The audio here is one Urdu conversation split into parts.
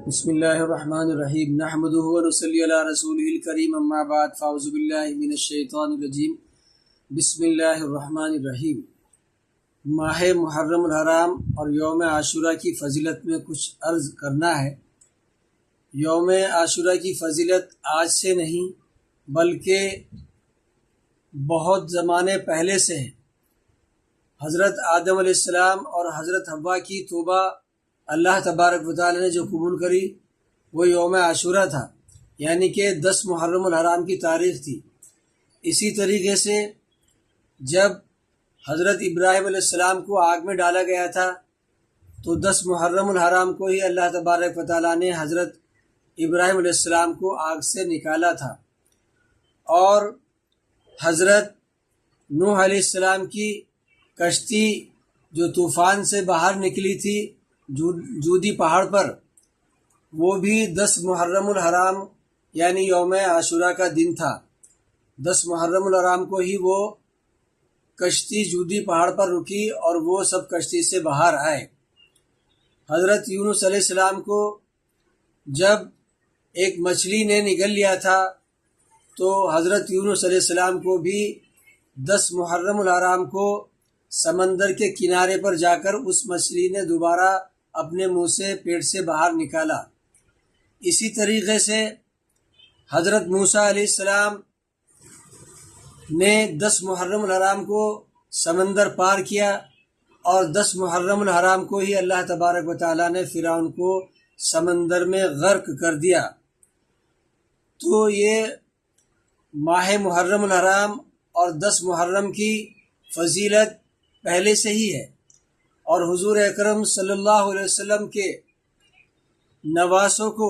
بسم اللہ الرحمن الرحیم نحمدہ ونصلی علی رسولہ الکریم اما بعد فاعوذ باللہ من الشیطان الرجیم بسم اللہ الرحمن الرحیم۔ ماہ محرم الحرام اور یوم عاشورہ کی فضیلت میں کچھ عرض کرنا ہے۔ یوم عاشورہ کی فضیلت آج سے نہیں بلکہ بہت زمانے پہلے سے ہے۔ حضرت آدم علیہ السلام اور حضرت حوا کی توبہ اللہ تبارک و تعالی نے جو قبول کری وہ یوم عاشورہ تھا، یعنی کہ 10 محرم الحرام کی تاریخ تھی۔ اسی طریقے سے جب حضرت ابراہیم علیہ السلام کو آگ میں ڈالا گیا تھا تو 10 محرم الحرام کو ہی اللہ تبارک و تعالی نے حضرت ابراہیم علیہ السلام کو آگ سے نکالا تھا۔ اور حضرت نوح علیہ السلام کی کشتی جو طوفان سے باہر نکلی تھی جودی پہاڑ پر، وہ بھی 10 محرم الحرام یعنی یوم عاشورہ کا دن تھا۔ 10 محرم الحرام کو ہی وہ کشتی جودی پہاڑ پر رکی اور وہ سب کشتی سے باہر آئے۔ حضرت یونس علیہ السلام کو جب ایک مچھلی نے نگل لیا تھا تو حضرت یونس علیہ السلام کو بھی 10 محرم الحرام کو سمندر کے کنارے پر جا کر اس مچھلی نے دوبارہ اپنے منہ سے پیٹ سے باہر نکالا۔ اسی طریقے سے حضرت موسیٰ علیہ السلام نے 10 محرم الحرام کو سمندر پار کیا اور 10 محرم الحرام کو ہی اللہ تبارک و تعالیٰ نے فرعون کو سمندر میں غرق کر دیا۔ تو یہ ماہ محرم الحرام اور 10 محرم کی فضیلت پہلے سے ہی ہے، اور حضور اکرم صلی اللہ علیہ وسلم کے نواسوں کو،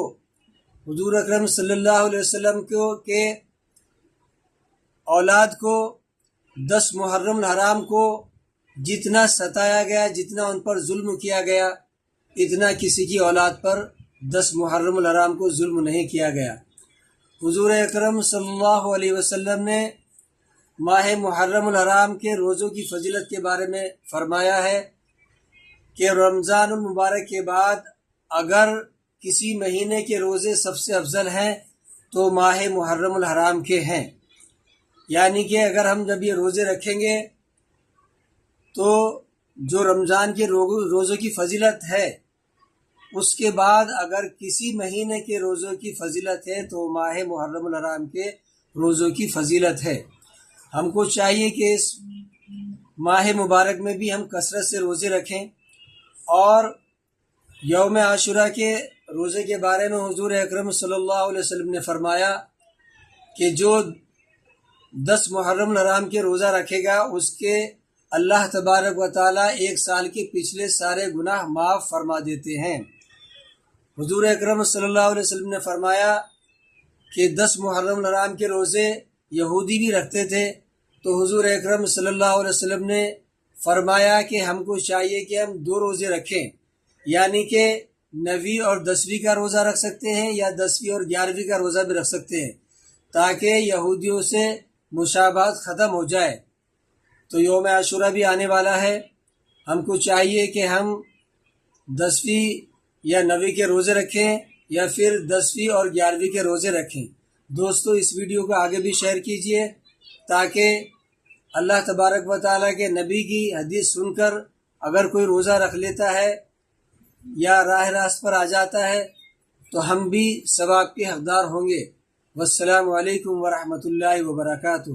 حضور اکرم صلی اللہ علیہ وسلم کے اولاد کو 10 محرم الحرام کو جتنا ستایا گیا، جتنا ان پر ظلم کیا گیا، اتنا کسی کی اولاد پر 10 محرم الحرام کو ظلم نہیں کیا گیا۔ حضور اکرم صلی اللہ علیہ وسلم نے ماہ محرم الحرام کے روزوں کی فضیلت کے بارے میں فرمایا ہے کہ رمضان المبارک کے بعد اگر کسی مہینے کے روزے سب سے افضل ہیں تو ماہ محرم الحرام کے ہیں، یعنی کہ اگر ہم جب یہ روزے رکھیں گے تو جو رمضان کے روزوں کی فضیلت ہے اس کے بعد اگر کسی مہینے کے روزوں کی فضیلت ہے تو ماہ محرم الحرام کے روزوں کی فضیلت ہے۔ ہم کو چاہیے کہ اس ماہ مبارک میں بھی ہم کثرت سے روزے رکھیں۔ اور یوم عاشورہ کے روزے کے بارے میں حضور اکرم صلی اللہ علیہ وسلم نے فرمایا کہ جو 10 محرم الحرام کے روزہ رکھے گا اس کے اللہ تبارک و تعالیٰ 1 سال کے پچھلے سارے گناہ معاف فرما دیتے ہیں۔ حضور اکرم صلی اللہ علیہ وسلم نے فرمایا کہ 10 محرم الحرام کے روزے یہودی بھی رکھتے تھے، تو حضور اکرم صلی اللہ علیہ وسلم نے فرمایا کہ ہم کو چاہیے کہ ہم 2 روزے رکھیں، یعنی کہ 9ویں اور 10ویں کا روزہ رکھ سکتے ہیں یا 10ویں اور 11ویں کا روزہ بھی رکھ سکتے ہیں، تاکہ یہودیوں سے مشابہت ختم ہو جائے۔ تو یوم عاشورہ بھی آنے والا ہے، ہم کو چاہیے کہ ہم 10ویں یا 9ویں کے روزے رکھیں یا پھر 10ویں اور 11ویں کے روزے رکھیں۔ دوستو، اس ویڈیو کو آگے بھی شیئر کیجئے تاکہ اللہ تبارک و تعالیٰ کے نبی کی حدیث سن کر اگر کوئی روزہ رکھ لیتا ہے یا راہ راست پر آ جاتا ہے تو ہم بھی ثواب کے حقدار ہوں گے۔ والسلام علیکم ورحمۃ اللہ وبرکاتہ۔